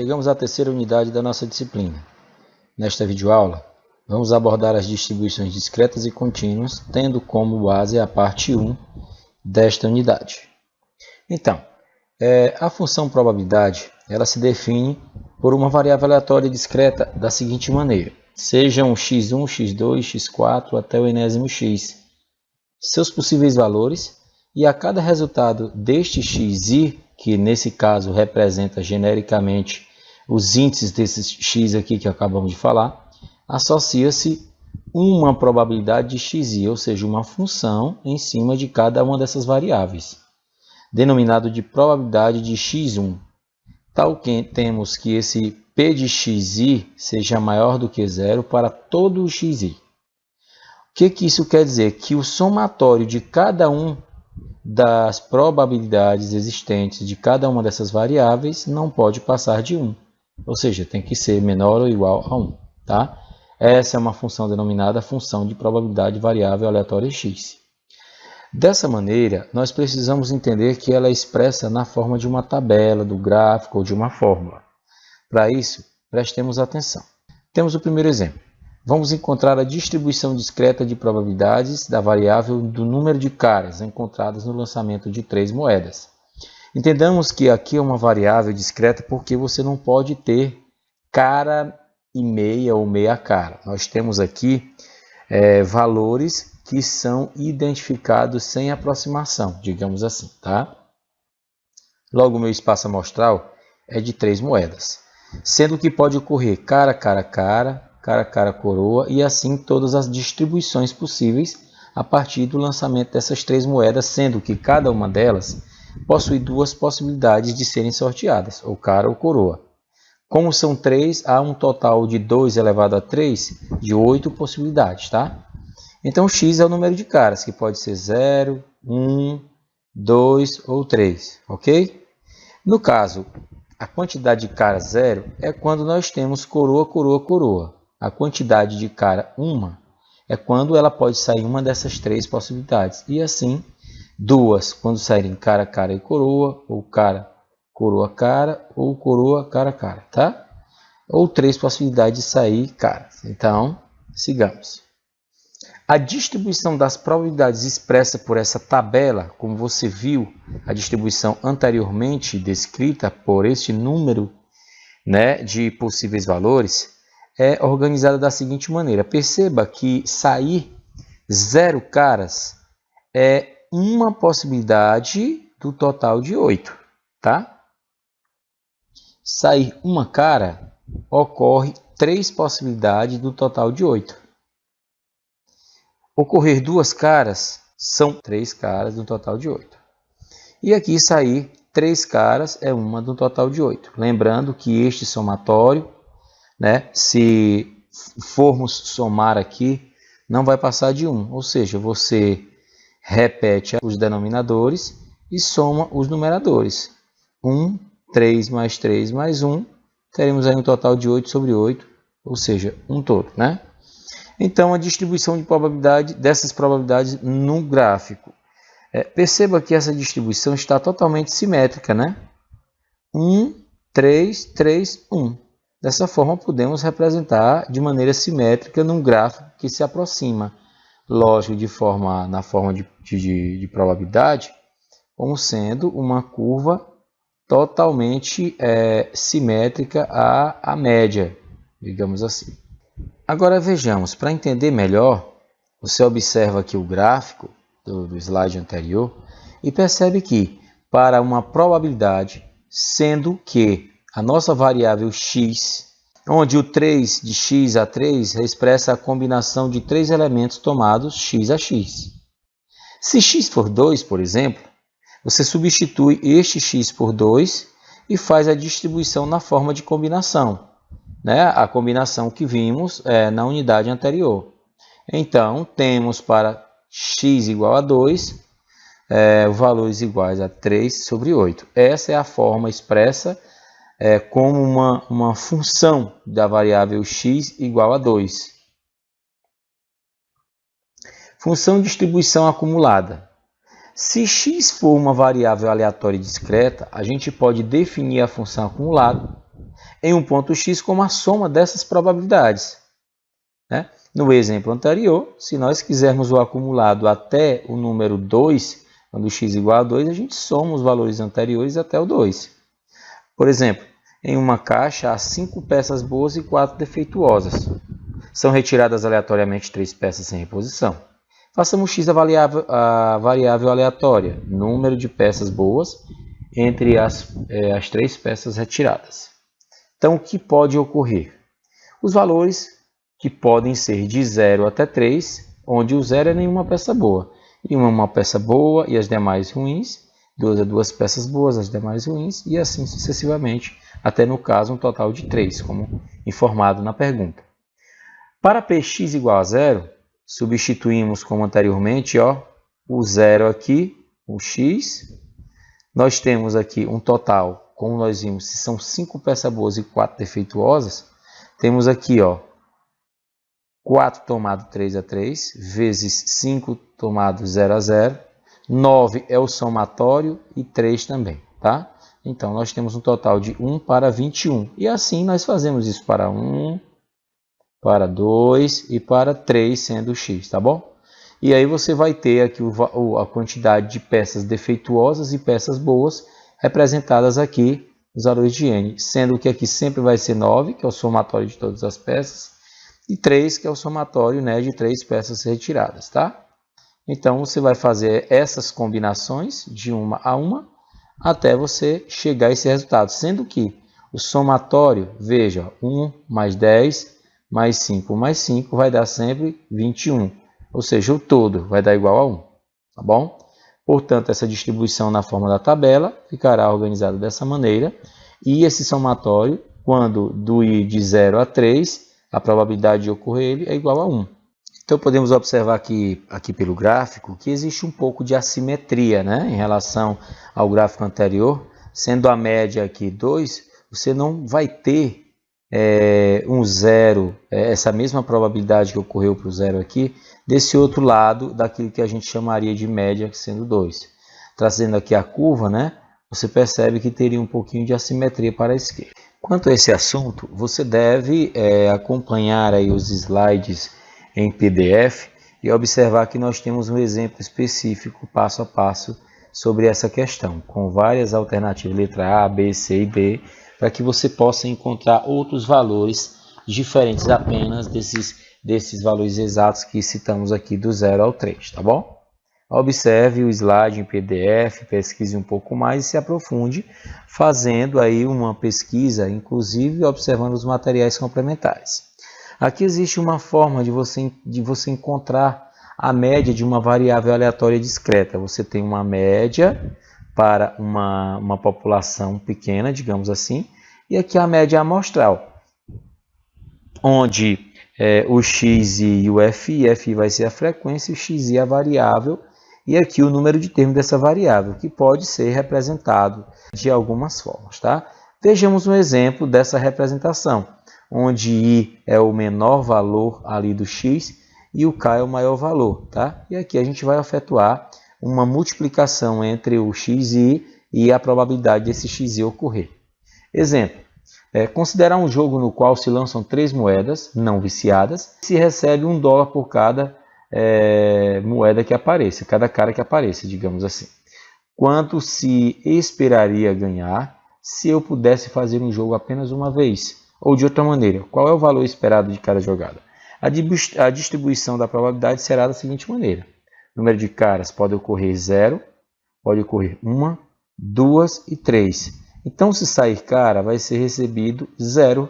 chegamos à terceira unidade da nossa disciplina. Nesta videoaula, vamos abordar as distribuições discretas e contínuas, tendo como base a parte 1 desta unidade. Então, a função probabilidade, ela se define por uma variável aleatória discreta da seguinte maneira: sejam x1, x2, x4 até o enésimo x, seus possíveis valores, e a cada resultado deste xi, que nesse caso representa genericamente os índices desses x aqui que acabamos de falar, associa-se uma probabilidade de xi, ou seja, uma função em cima de cada uma dessas variáveis, denominado de probabilidade de x1. Tal que temos que esse p de xi seja maior do que zero para todo o xi. O que isso quer dizer? Que o somatório de cada um das probabilidades existentes de cada uma dessas variáveis não pode passar de 1. Ou seja, tem que ser menor ou igual a 1. Tá? Essa é uma função denominada função de probabilidade variável aleatória x. Dessa maneira, nós precisamos entender que ela é expressa na forma de uma tabela, do gráfico ou de uma fórmula. Para isso, prestemos atenção. Temos o primeiro exemplo. Vamos encontrar a distribuição discreta de probabilidades da variável do número de caras encontradas no lançamento de 3 moedas. Entendamos que aqui é uma variável discreta porque você não pode ter cara e meia ou meia cara. Nós temos aqui valores que são identificados sem aproximação, digamos assim, tá? Logo, o meu espaço amostral é de 3 moedas, sendo que pode ocorrer cara, cara, cara, cara, cara, coroa e assim todas as distribuições possíveis a partir do lançamento dessas 3 moedas, sendo que cada uma delas possui 2 possibilidades de serem sorteadas, ou cara ou coroa. Como são 3, há um total de 2 elevado a 3 de 8 possibilidades, tá? Então, x é o número de caras, que pode ser 0, 1, 2 ou 3, ok? No caso, a quantidade de cara 0 é quando nós temos coroa, coroa, coroa. A quantidade de cara 1 é quando ela pode sair uma dessas 3 possibilidades. E assim, 2 quando saírem cara, cara e coroa, ou cara, coroa, cara, ou coroa, cara, cara, tá? Ou 3 possibilidades de sair cara. Então, sigamos. A distribuição das probabilidades expressa por essa tabela, como você viu a distribuição anteriormente descrita por este número, de possíveis valores, é organizada da seguinte maneira. Perceba que sair 0 caras é uma possibilidade do total de 8. Tá? Sair uma cara ocorre 3 possibilidades do total de 8. Ocorrer 2 caras são 3 caras do total de 8. E aqui sair 3 caras é uma do total de 8. Lembrando que este somatório, se formos somar aqui, não vai passar de 1. Ou seja, você repete os denominadores e soma os numeradores. 1, 3 mais 3 mais 1, teremos aí um total de 8 sobre 8, ou seja, um todo, Então, a distribuição de probabilidade dessas probabilidades no gráfico. Perceba que essa distribuição está totalmente simétrica, 1, 3, 3, 1. Dessa forma, podemos representar de maneira simétrica num gráfico que se aproxima, lógico, na forma de probabilidade, como sendo uma curva totalmente simétrica à média, digamos assim. Agora vejamos, para entender melhor, você observa aqui o gráfico do slide anterior e percebe que para uma probabilidade, sendo que a nossa variável x, onde o 3 de x a 3 expressa a combinação de 3 elementos tomados x a x. Se x for 2, por exemplo, você substitui este x por 2 e faz a distribuição na forma de combinação. A combinação que vimos na unidade anterior. Então, temos para x igual a 2, valores iguais a 3 sobre 8. Essa é a forma expressa como uma função da variável x igual a 2. Função de distribuição acumulada. Se x for uma variável aleatória e discreta, a gente pode definir a função acumulada em um ponto x como a soma dessas probabilidades, né? No exemplo anterior, se nós quisermos o acumulado até o número 2, quando x igual a 2, a gente soma os valores anteriores até o 2. Por exemplo, em uma caixa há 5 peças boas e 4 defeituosas. São retiradas aleatoriamente 3 peças sem reposição. Façamos x a variável aleatória, número de peças boas, entre as 3 peças retiradas. Então, o que pode ocorrer? Os valores que podem ser de 0 até 3, onde o 0 é nenhuma peça boa. E uma peça boa e as demais ruins, 2 é 2 peças boas, as demais ruins, e assim sucessivamente, até no caso um total de 3, como informado na pergunta. Para px igual a 0, substituímos como anteriormente, o 0 aqui, o x. Nós temos aqui um total, como nós vimos, se são 5 peças boas e 4 defeituosas, temos aqui 4 tomado 3 a 3, vezes 5 tomado 0 a 0. 9 é o somatório e 3 também, tá? Então, nós temos um total de 1 para 21. E assim, nós fazemos isso para 1, para 2 e para 3, sendo x, tá bom? E aí você vai ter aqui a quantidade de peças defeituosas e peças boas representadas aqui nos valores de n, sendo que aqui sempre vai ser 9, que é o somatório de todas as peças, e 3, que é o somatório, né, de 3 peças retiradas, tá? Então, você vai fazer essas combinações de uma a uma até você chegar a esse resultado, sendo que o somatório, veja, 1 mais 10 mais 5 mais 5 vai dar sempre 21, ou seja, o todo vai dar igual a 1, tá bom? Portanto, essa distribuição na forma da tabela ficará organizada dessa maneira, e esse somatório, quando ir de 0 a 3, a probabilidade de ocorrer ele é igual a 1. Então, podemos observar aqui pelo gráfico que existe um pouco de assimetria, né, em relação ao gráfico anterior. Sendo a média aqui 2, você não vai ter um zero, essa mesma probabilidade que ocorreu para o zero aqui, desse outro lado daquilo que a gente chamaria de média, sendo 2. Trazendo aqui a curva, né, você percebe que teria um pouquinho de assimetria para a esquerda. Quanto a esse assunto, você deve acompanhar aí os slides em PDF e observar que nós temos um exemplo específico, passo a passo, sobre essa questão, com várias alternativas, letra A, B, C e D, para que você possa encontrar outros valores diferentes apenas desses valores exatos que citamos aqui do 0 ao 3, tá bom? Observe o slide em PDF, pesquise um pouco mais e se aprofunde, fazendo aí uma pesquisa, inclusive observando os materiais complementares. Aqui existe uma forma de você encontrar a média de uma variável aleatória discreta. Você tem uma média para uma população pequena, digamos assim, e aqui a média amostral, onde o xi e o fi vai ser a frequência, o xi a variável, e aqui o número de termos dessa variável, que pode ser representado de algumas formas, tá? Vejamos um exemplo dessa representação, onde i é o menor valor ali do x e o k é o maior valor, tá? E aqui a gente vai efetuar uma multiplicação entre o xi e a probabilidade desse xi ocorrer. Exemplo, considerar um jogo no qual se lançam 3 moedas não viciadas e se recebe $1 por cada moeda que apareça, cada cara que apareça, digamos assim. Quanto se esperaria ganhar se eu pudesse fazer um jogo apenas uma vez? Ou de outra maneira, qual é o valor esperado de cada jogada? A distribuição da probabilidade será da seguinte maneira. O número de caras pode ocorrer 0, pode ocorrer 1, 2 e 3. Então, se sair cara, vai ser recebido $0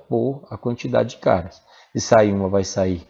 por a quantidade de caras. Se sair uma, vai sair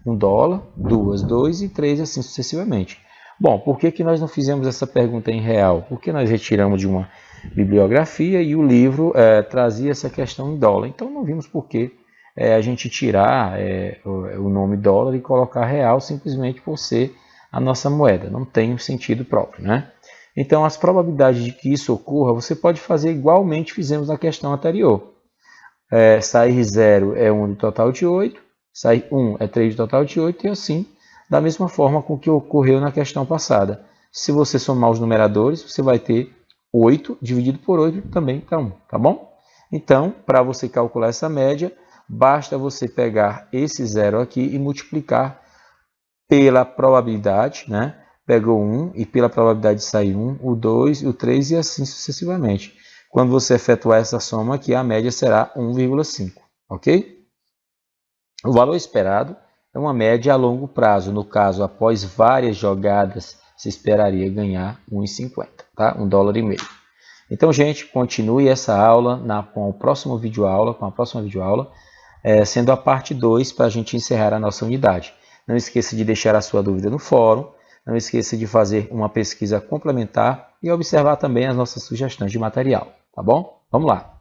$1, 2, 2 e 3, assim sucessivamente. Bom, por que nós não fizemos essa pergunta em real? Porque nós retiramos de uma bibliografia e o livro trazia essa questão em dólar. Então, não vimos por que a gente tirar o nome dólar e colocar real simplesmente por ser a nossa moeda. Não tem um sentido próprio, né? Então, as probabilidades de que isso ocorra, você pode fazer igualmente fizemos na questão anterior. Sair 0 é 1 de total de 8, sair 1 é 3 de total de 8 e assim, da mesma forma com o que ocorreu na questão passada. Se você somar os numeradores, você vai ter 8 dividido por 8 também dá 1, tá bom? Então, para você calcular essa média, basta você pegar esse zero aqui e multiplicar pela probabilidade, né? Pegou 1 e pela probabilidade de sair 1, o 2, o 3 e assim sucessivamente. Quando você efetuar essa soma aqui, a média será 1,5, ok? O valor esperado é uma média a longo prazo. No caso, após várias jogadas, se esperaria ganhar 1,50, tá? $1,50. Então, gente, continue essa aula com a próxima videoaula, sendo a parte 2 para a gente encerrar a nossa unidade. Não esqueça de deixar a sua dúvida no fórum, não esqueça de fazer uma pesquisa complementar e observar também as nossas sugestões de material, tá bom? Vamos lá!